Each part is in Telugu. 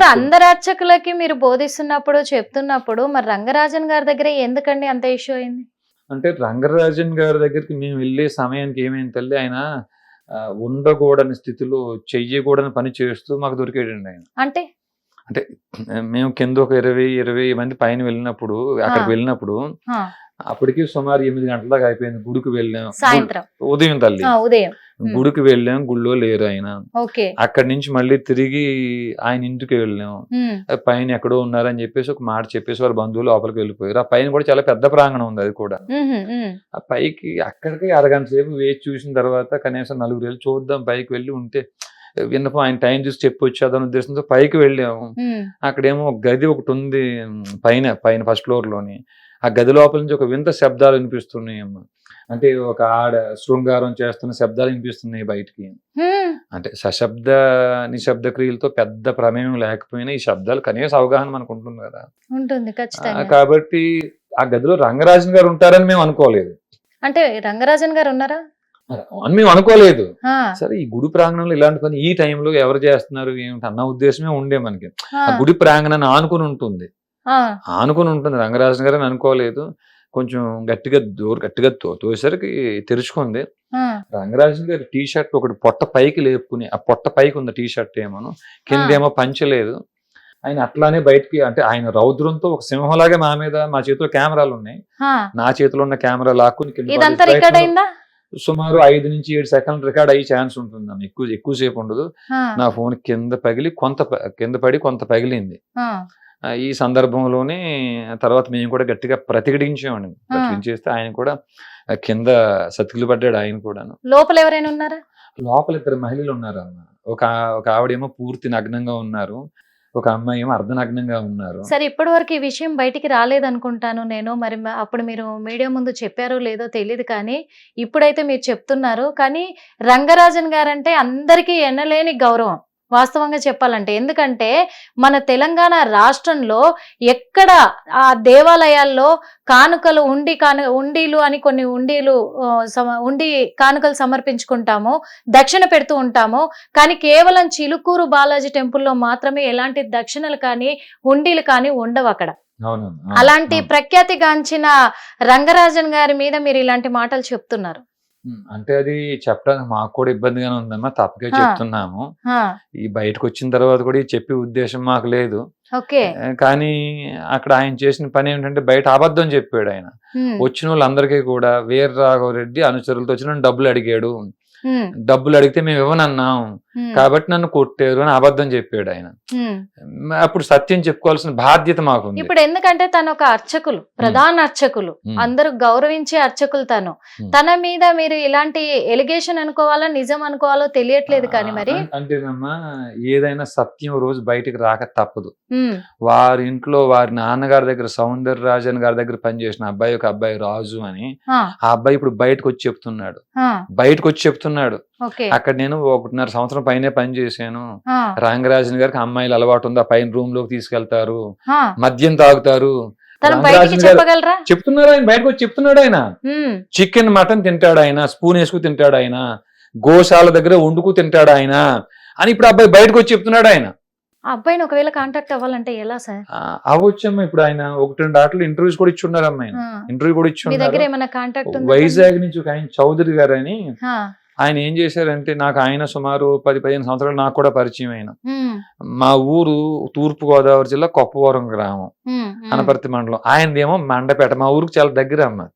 మరి అందరు అర్చకులకి మీరు బోధిస్తున్నప్పుడు చెప్తున్నప్పుడు మరి రంగరాజన్ గారి దగ్గర ఎందుకండి అంత ఇష్యూ అయింది? అంటే రంగరాజన్ గారి దగ్గరికి మేము వెళ్ళే సమయానికి ఏమైంది తల్లి, ఆయన ఉండకూడని స్థితిలో చెయ్యకూడని పని చేస్తూ మాకు దొరికాడండి ఆయన. అంటే అంటే మేము కింద ఒక 20 మంది పైన వెళ్ళినప్పుడు, అక్కడికి వెళ్ళినప్పుడు అప్పటికి సుమారు 8 గంటల దాకా అయిపోయింది. గుడికి వెళ్ళాం, సాయంత్రం ఉదయం తల్లి ఉదయం గుడికి వెళ్ళాం, గుళ్ళో లేరు ఆయన. ఓకే. అక్కడి నుంచి మళ్ళీ తిరిగి ఆయన ఇంటికి వెళ్ళాం. పైన ఎక్కడో ఉన్నారని చెప్పేసి ఒక మాట చెప్పేసి వారి బంధువులు లోపలికి వెళ్ళిపోయారు. ఆ పైన కూడా చాలా పెద్ద ప్రాంగణం ఉంది, అది కూడా. ఆ పైకి అక్కడికి అరగంట సేపు వేచి చూసిన తర్వాత కనీసం 4 వెళ్ళి చూద్దాం పైకి వెళ్ళి ఉంటే విన్నపం, ఆయన టైం చూసి చెప్పి వచ్చేదని ఉద్దేశంతో పైకి వెళ్ళాము. అక్కడేమో ఒక గది ఒకటి ఉంది పైన ఫస్ట్ ఫ్లోర్ లోని. ఆ గది లోపల నుంచి ఒక వింత శబ్దాలు వినిపిస్తున్నాయి అమ్మ. అంటే ఒక ఆడ శృంగారం చేస్తున్న శబ్దాలు వినిపిస్తున్నాయి బయటికి. అంటే సశబ్ద నిశ్శబ్ద క్రియలతో పెద్ద ప్రమేయం లేకపోయినా ఈ శబ్దాలు కనీసం అవగాహన మనకు ఉంటుంది కదా, ఉంటుంది ఖచ్చితంగా. కాబట్టి ఆ గదిలో రంగరాజన్ గారు ఉంటారని మేము అనుకోలేదు. అంటే రంగరాజన్ గారు ఉన్నారా అని మేము అనుకోలేదు. సరే ఈ గుడి ప్రాంగణంలో ఇలాంటి పని ఈ టైంలో ఎవరు చేస్తున్నారు ఏమిటి అన్న ఉద్దేశమే ఉండే మనకి. ఆ గుడి ప్రాంగణాన్ని ఆనుకుని ఉంటుంది రంగరాజన్ గారు అని అనుకోలేదు. కొంచెం గట్టిగా తోసరికి తెరుచుకుంది. రంగరాజన్ గారి టీ షర్ట్ ఒకటి పొట్ట పైకి లేపుకుని, ఆ పొట్ట పైకి ఉంది టీ షర్ట్ ఏమోను, కిందేమో పంచలేదు. ఆయన అట్లానే బయటికి, అంటే ఆయన రౌద్రంతో ఒక సింహంలాగే మా చేతిలో కెమెరాలు ఉన్నాయి, నా చేతిలో ఉన్న కెమెరా లాక్కుని సుమారు 5 నుంచి 7 సెకండ్లు రికార్డ్ అయ్యే ఛాన్స్ ఉంటుంది. ఎక్కువసేపు ఉండదు. నా ఫోన్ కింద పడి కొంత పగిలింది. ఈ సందర్భంలోనే తర్వాత మేము కూడా గట్టిగా ప్రతిఘటించామండి. ప్రతిఘటించేస్తే ఆయన కూడా కింద సతికిలు పడ్డాడు. ఆయన కూడా. లోపల ఎవరైనా ఉన్నారా? లోపల 2 మహిళలు ఉన్నారు అన్న. ఒక ఆవిడేమో పూర్తి నగ్నంగా ఉన్నారు, ఒక అమ్మాయి ఏమో అర్ధనగ్నంగా ఉన్నారు. సరే, ఇప్పటి వరకు ఈ విషయం బయటికి రాలేదనుకుంటాను నేను. మరి అప్పుడు మీరు మీడియా ముందు చెప్పారో లేదో తెలియదు, కానీ ఇప్పుడైతే మీరు చెప్తున్నారు. కానీ రంగరాజన్ గారంటే అందరికీ ఎన్నలేని గౌరవం వాస్తవంగా చెప్పాలంటే. ఎందుకంటే మన తెలంగాణ రాష్ట్రంలో ఎక్కడ ఆ దేవాలయాల్లో కానుకలు ఉండీలు అని కొన్ని ఉండి కానుకలు సమర్పించుకుంటాము, దక్షిణ పెడుతూ ఉంటాము. కానీ కేవలం చిలుకూరు బాలాజీ టెంపుల్లో మాత్రమే ఎలాంటి దక్షిణలు కానీ ఉండీలు కానీ ఉండవు అక్కడ. అలాంటి ప్రఖ్యాతిగాంచిన రంగరాజన్ గారి మీద మీరు ఇలాంటి మాటలు చెప్తున్నారు అంటే అది చెప్పడానికి మాకు కూడా ఇబ్బందిగానే ఉందమ్మా, తప్పకే చెప్తున్నాము. ఈ బయటకు వచ్చిన తర్వాత కూడా చెప్పే ఉద్దేశం మాకు లేదు. కానీ అక్కడ ఆయన చేసిన పని ఏంటంటే బయట అబద్ధం చెప్పాడు. ఆయన వచ్చిన వాళ్ళందరికీ కూడా వీర రాఘవరెడ్డి అనుచరులతో వచ్చి డబ్బులు అడిగాడు, డబ్బులు అడిగితే మేము ఇవ్వనన్నాం కాబట్టి నన్ను కొట్టారు అని అబద్ధం చెప్పాడు ఆయన. అప్పుడు సత్యం చెప్పుకోవాల్సిన బాధ్యత మాకు. ఇప్పుడు ఎందుకంటే తను ఒక అర్చకులు, ప్రధాన అర్చకులు, అందరూ గౌరవించే అర్చకులు. తన మీద మీరు ఇలాంటి ఎలిగేషన్ అనుకోవాలో నిజం అనుకోవాలో తెలియట్లేదు. కానీ మరి అంటేనమ్మా, ఏదైనా సత్యం రోజు బయటికి రాక తప్పదు. వారి ఇంట్లో వారి నాన్నగారి దగ్గర సౌందరరాజన్ గారి దగ్గర పనిచేసిన ఒక అబ్బాయి రాజు అని, ఆ అబ్బాయి ఇప్పుడు బయటకు వచ్చి చెప్తున్నాడు. అక్కడ నేను 1.5 సంవత్సరం పైనే పని చేశాను. రంగరాజన్ గారికి అమ్మాయిలు అలవాటు ఉంది, ఆ పైన రూమ్ లోకి తీసుకెళ్తారు, మద్యం తాగుతారు. చెప్తున్నారు ఆయన, బయటకు వచ్చి చెప్తున్నాడు. ఆయన చికెన్ మటన్ తింటాడు, ఆయన స్పూన్ వేసుకు తింటాడు, ఆయన గోశాల దగ్గర వండుకు తింటాడు ఆయన అని ఇప్పుడు అబ్బాయి బయటకు వచ్చి చెప్తున్నాడు. ఆయన అబ్బాయిని ఒకవేళ కాంటాక్ట్ అవ్వాలంటే ఎలా సార్? అవ్వచ్చమ్మా. ఇప్పుడు ఆయన 1-2 ఆటలు ఇంటర్వ్యూస్ కూడా ఇచ్చున్నారు. అమ్మాయి ఇంటర్వ్యూ కూడా ఇచ్చున్నారు. వైజాగ్ నుంచి ఒక ఆయన చౌదరి గారు అని, ఆయన ఏం చేశారంటే, నాకు ఆయన సుమారు 10-15 సంవత్సరాలు నాకు కూడా పరిచయం. ఆయన మా ఊరు తూర్పు గోదావరి జిల్లా కొప్పవరం గ్రామం, అనపర్తి మండలం. ఆయనదేమో మండపేట, మా ఊరికి చాలా దగ్గర అమ్మ.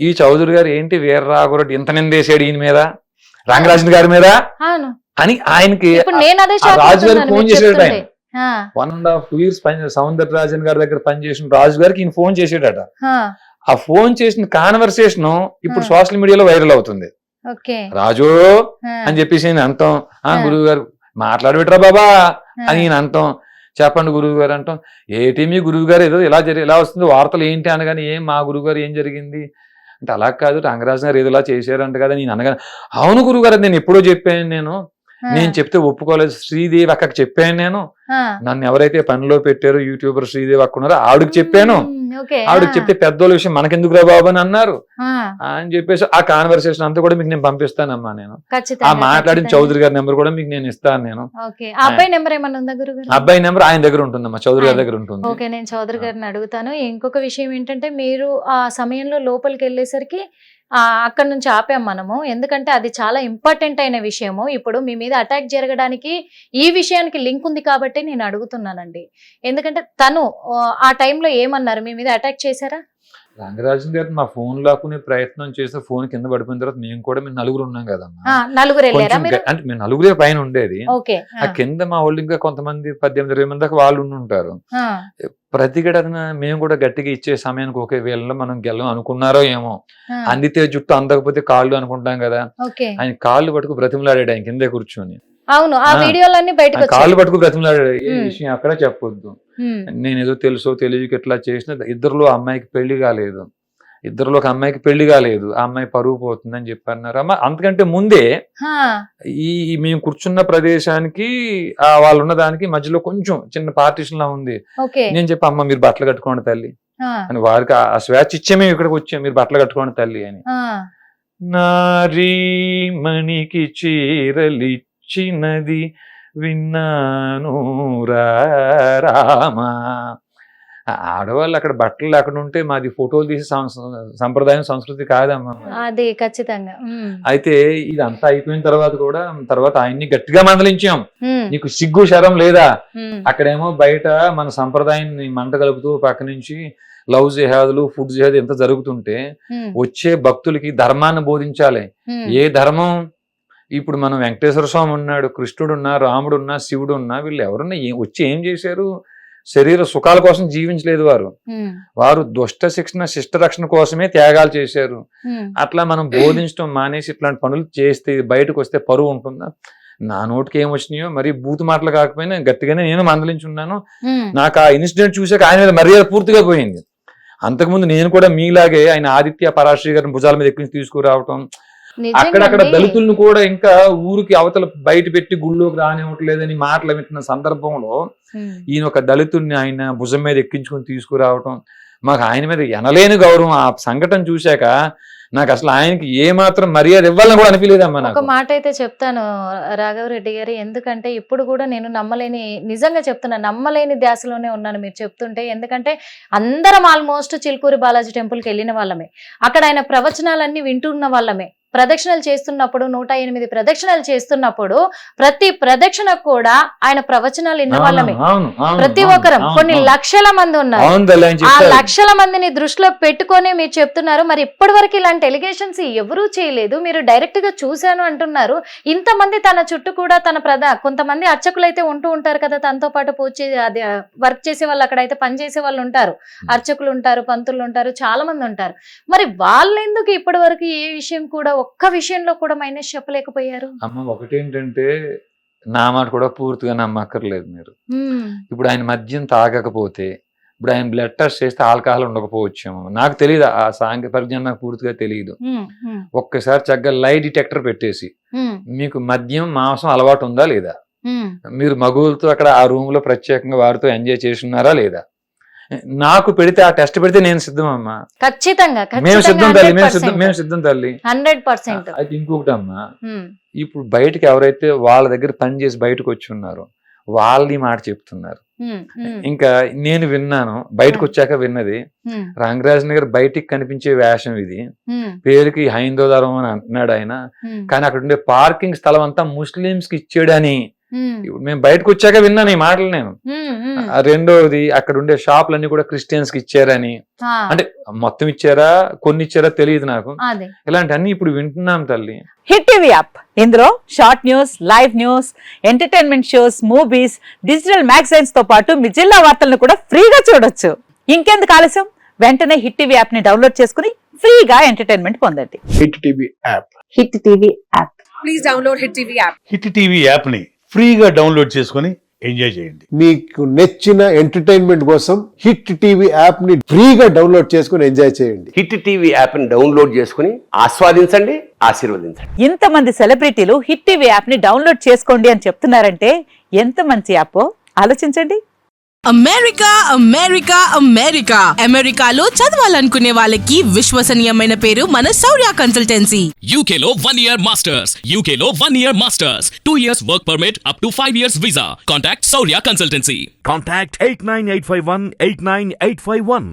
ఈ చౌదరి గారు ఏంటి వీర రాఘవరెడ్డి ఇంత నిందేశాడు ఈయన మీద, రంగరాజన్ గారి మీద అని ఆయనకి రాజు గారికి ఫోన్ చేసాడు. ఆయన 1.5 years సౌందరరాజన్ గారి దగ్గర పనిచేసిన రాజు గారికి ఈయన ఫోన్ చేసాడట. ఆ ఫోన్ చేసిన కాన్వర్సేషన్ ఇప్పుడు సోషల్ మీడియాలో వైరల్ అవుతుంది. రాజు అని చెప్పేసి నేను అంటాం, గురువు గారు మాట్లాడబెట్టరా బాబా అని నేను అంటాం, చెప్పండి గురువు గారు అంటాం. ఏటి మీ గురువు గారు ఏదో ఇలా వస్తుంది వార్తలు ఏంటి అనగానే, ఏం మా గురువు గారు ఏం జరిగింది అంటే, అలా కాదు రంగరాజన్ గారు ఏదో ఇలా చేశారంట కదా నేను అనగానే, అవును గురువు గారు నేను ఎప్పుడో చెప్పాను, నేను నేను చెప్తే ఒప్పుకోలేదు. శ్రీదేవి అక్కకి చెప్పాను నేను, నన్ను ఎవరైతే పనిలో పెట్టారో యూట్యూబర్ శ్రీదేవి అక్క ఉన్నారో ఆవిడకి చెప్పాను. ఆవిడకి చెప్తే పెద్దోళ్ళ విషయం మనకెందుకు రా బాబు అని అన్నారు అని చెప్పేసి ఆ కాన్వర్సేషన్ అంతా కూడా మీకు నేను పంపిస్తానమ్మా. నేను ఆ మాట్లాడిన చౌదరి గారి నెంబర్ కూడా మీకు నేను ఇస్తాను. నేను అబ్బాయి నెంబర్ ఆయన దగ్గర ఉంటుందమ్మా, చౌదరి గారి దగ్గర ఉంటుంది. ఓకే, నేను చౌదరి గారిని అడుగుతాను. ఇంకొక విషయం ఏంటంటే, మీరు ఆ సమయంలో లోపలికి వెళ్ళేసరికి అక్కడ నుంచి ఆపాం మనము, ఎందుకంటే అది చాలా ఇంపార్టెంట్ అయిన విషయము. ఇప్పుడు మీ మీద అటాక్ జరగడానికి ఈ విషయానికి లింక్ ఉంది కాబట్టి నేను అడుగుతున్నానండి. ఎందుకంటే తను ఆ టైంలో ఏమన్నారు, మీ మీద అటాక్ చేశారా? రంగరాజన్ గారు మా ఫోన్ లాక్కునే ప్రయత్నం చేస్తే ఫోన్ కింద పడిపోయిన తర్వాత మేము కూడా మేము నలుగురు ఉన్నాం కదమ్మా. నలుగురు అంటే మేము నలుగురే పైన ఉండేది. ఆ కింద మా వాళ్ళు ఇంకా కొంతమంది 18-20 మంది దాకా వాళ్ళు ఉంటారు. ప్రతిఘటన మేము కూడా గట్టిగా ఇచ్చే సమయానికి ఒకే వేళలో మనం గెలం అనుకున్నారో ఏమో, అందితే జుట్టు అందకపోతే కాళ్ళు అనుకుంటాం కదా. ఆయన కాళ్ళు పట్టుకు బ్రతిమలాడాడు ఆయన కిందే కూర్చొని. అవును, ఆ వీడియోలన్నీ బయటకు కాళ్ళు పట్టుకు బ్రతిమలాడాడు. ఏ విషయం అక్కడ చెప్పొద్దు, నేను ఏదో తెలుసో తెలియక ఎట్లా చేసిన. ఇద్దరులో అమ్మాయికి పెళ్లి కాలేదు, ఇద్దరులో ఒక అమ్మాయికి పెళ్లి కాలేదు, ఆ అమ్మాయి పరువు పోతుందని చెప్పన్నారు. అమ్మ అంతకంటే ముందే ఈ మేము కూర్చున్న ప్రదేశానికి వాళ్ళు ఉన్న దానికి మధ్యలో కొంచెం చిన్న పార్టీషన్ లా ఉంది. నేను చెప్పి అమ్మ మీరు బట్టలు కట్టుకోండి తల్లి అని, వారికి ఆ స్వేచ్ఛ ఇచ్చే మేము ఇక్కడికి వచ్చాం, మీరు బట్టలు కట్టుకోండి తల్లి అని. నారీ మణికి చీరలిచ్చినది విన్నాను రామా. ఆడవాళ్ళు అక్కడ బట్టలు అక్కడ ఉంటే మాది ఫోటోలు తీసి సంప్రదాయం సంస్కృతి కాదమ్మా. అది ఖచ్చితంగా. అయితే ఇదంతా అయిపోయిన తర్వాత ఆయన్ని గట్టిగా మందలించాం, నీకు సిగ్గు శరం లేదా? అక్కడేమో బయట మన సంప్రదాయాన్ని మంట కలుపుతూ పక్క నుంచి లవ్ జిహాదులు ఫుడ్ జిహాద్ ఎంత జరుగుతుంటే వచ్చే భక్తులకి ధర్మాన్ని బోధించాలి. ఏ ధర్మం? ఇప్పుడు మనం వెంకటేశ్వర స్వామి ఉన్నాడు, కృష్ణుడు ఉన్నా, రాముడు ఉన్నా, శివుడు ఉన్నా, వీళ్ళు ఎవరున్నా వచ్చి ఏం చేశారు? శరీర సుఖాల కోసం జీవించలేదు వారు దుష్ట శిక్షణ శిష్ట రక్షణ కోసమే త్యాగాలు చేశారు. అట్లా మనం బోధించడం మానేసి ఇట్లాంటి పనులు చేస్తే బయటకు వస్తే పరువు ఉంటుందా? నా నోటికి ఏం వచ్చినాయో మరి బూతు మాటలు కాకపోయినా గట్టిగానే నేను మందలించున్నాను. నాకు ఆ ఇన్సిడెంట్ చూసాక ఆయన మీద మర్యాద పూర్తిగా పోయింది. అంతకుముందు నేను కూడా మీలాగే ఆయన ఆదిత్య పరాశ్రీ గారిని భుజాల మీద ఎక్కించి తీసుకురావటం, అక్కడక్కడ దళితులను కూడా ఇంకా ఊరికి అవతల బయట పెట్టి గుళ్ళోకి రానివ్వట్లేదని మాటలు వింటున్న సందర్భంలో ఈయన ఒక దళితుడిని ఆయన భుజం మీద ఎక్కించుకుని తీసుకురావటం, మాకు ఆయన మీద ఎనలేని గౌరవం. ఆ సంఘటన చూశాక నాకు అసలు ఆయనకి ఏ మాత్రం మర్యాద ఇవ్వాలని కూడా అనిపించలేదమ్మా. ఒక మాట అయితే చెప్తాను రాఘవరెడ్డి గారు, ఎందుకంటే ఇప్పుడు కూడా నేను నిజంగా చెప్తున్నా, నమ్మలేని ధ్యాసలోనే ఉన్నాను మీరు చెప్తుంటే. ఎందుకంటే అందరం ఆల్మోస్ట్ చిలుకూరి బాలాజీ టెంపుల్కి వెళ్ళిన వాళ్ళమే, అక్కడ ఆయన ప్రవచనాలన్నీ వింటున్న వాళ్ళమే. ప్రదక్షిణలు చేస్తున్నప్పుడు 108 ప్రదక్షిణలు చేస్తున్నప్పుడు ప్రతి ప్రదక్షిణకు కూడా ఆయన ప్రవచనాలు విన్న వాళ్ళమే ప్రతి ఒక్కరం. కొన్ని లక్షల మంది ఉన్నారు, ఆ లక్షల మందిని దృష్టిలో పెట్టుకొని మీరు చెప్తున్నారు. మరి ఇప్పటి వరకు ఇలాంటి ఎలిగేషన్స్ ఎవరూ చేయలేదు, మీరు డైరెక్ట్ గా చూశాను అంటున్నారు. ఇంతమంది తన చుట్టూ కూడా కొంతమంది అర్చకులు అయితే ఉంటూ ఉంటారు కదా, తనతో పాటు అది వర్క్ చేసే వాళ్ళు, అక్కడైతే పని చేసే వాళ్ళు ఉంటారు, అర్చకులు ఉంటారు, పంతులు ఉంటారు, చాలా మంది ఉంటారు. మరి వాళ్ళు ఎందుకు ఇప్పటి వరకు ఏ విషయం కూడా ఒక్క విషయంలో కూడా మైనస్ చెప్పలేకపోయారు? అమ్మ ఒకటేంటంటే నా మాట కూడా పూర్తిగా నమ్మక్కర్లేదు మీరు. ఇప్పుడు ఆయన మద్యం తాగకపోతే, ఇప్పుడు ఆయన బ్లడ్ టెస్ట్ చేస్తే ఆల్కహాల్ ఉండకపోవచ్చేమో, నాకు తెలియదు. ఆ సాంఘిక పరిజ్ఞానం నాకు పూర్తిగా తెలియదు. ఒక్కసారి చక్కగా లై డిటెక్టర్ పెట్టేసి మీకు మద్యం మాంసం అలవాటు ఉందా లేదా, మీరు మగువులతో అక్కడ ఆ రూమ్ లో ప్రత్యేకంగా వారితో ఎంజాయ్ చేస్తున్నారా లేదా, నాకు పెడితే ఆ టెస్ట్ పెడితే నేను సిద్ధం అమ్మా. ఖచ్చితంగా మేము సిద్ధం తల్లి, మేము సిద్ధం తల్లి 100%. అయితే ఇంకొకటి అమ్మా, ఇప్పుడు బయటకు ఎవరైతే వాళ్ళ దగ్గర పని చేసి బయటకు వచ్చి ఉన్నారో వాళ్ళు ఈ మాట చెప్తున్నారు. ఇంకా నేను విన్నాను, బయటకు వచ్చాక విన్నది, రంగరాజన్ గారు బయటికి కనిపించే వేషం ఇది, పేరుకి హైందవ ధర్మం అని అంటున్నాడు ఆయన, కానీ అక్కడ ఉండే పార్కింగ్ స్థలం అంతా ముస్లింస్ కి ఇచ్చాడని ఇప్పుడు మేము బయటకు వచ్చాక విన్నాను ఈ మాటలు నేను. రెండోది అక్కడ ఉండే షాపులన్నీ కూడా క్రిస్టియన్స్ కి ఇచ్చారని, అంటే మొత్తం ఇచ్చారా కొన్ని ఇచ్చారా తెలియదు నాకు. ఇలాంటి అన్ని ఇప్పుడు వింటున్నాం తల్లి. హిట్ టీవీ యాప్, ఇందులో short news, live news, entertainment shows, movies, digital magazines తో పాటు మీ జిల్లా వార్తలను కూడా ఫ్రీగా చూడొచ్చు. ఇంకెందుకు ఆలస్యం, వెంటనే హిట్ టీవీ యాప్ ని డౌన్లోడ్ చేసుకుని ఫ్రీగా ఎంటర్టైన్మెంట్ పొందండి. Hit TV app, hit TV app, please download hit TV app. Hit TV app ని ఫ్రీగా డౌన్లోడ్ చేసుకుని ఎంజాయ్ చేయండి. మీకు నచ్చిన ఎంటర్టైన్మెంట్ కోసం హిట్ టీవీ యాప్ ని ఫ్రీగా డౌన్లోడ్ చేసుకుని ఎంజాయ్ చేయండి. హిట్ టీవీ యాప్ని డౌన్లోడ్ చేసుకుని ఆస్వాదించండి, ఆశీర్వదించండి. ఇంతమంది సెలబ్రిటీలు హిట్ టీవీ యాప్ ని డౌన్లోడ్ చేసుకోండి అని చెప్తున్నారంటే ఎంత మంచి యాప్ ఆలోచించండి. అమెరికా అమెరికా అమెరికా అమెరికాలో చదవాలనుకునే వాళ్ళకి విశ్వసనీయమైన పేరు మన శౌర్య కన్సల్టెన్సీ. UK లో 1 year masters. UK లో 1 year masters. 2 years work permit up to 5 years visa. Contact Saurya Consultancy. Contact 89851 89851.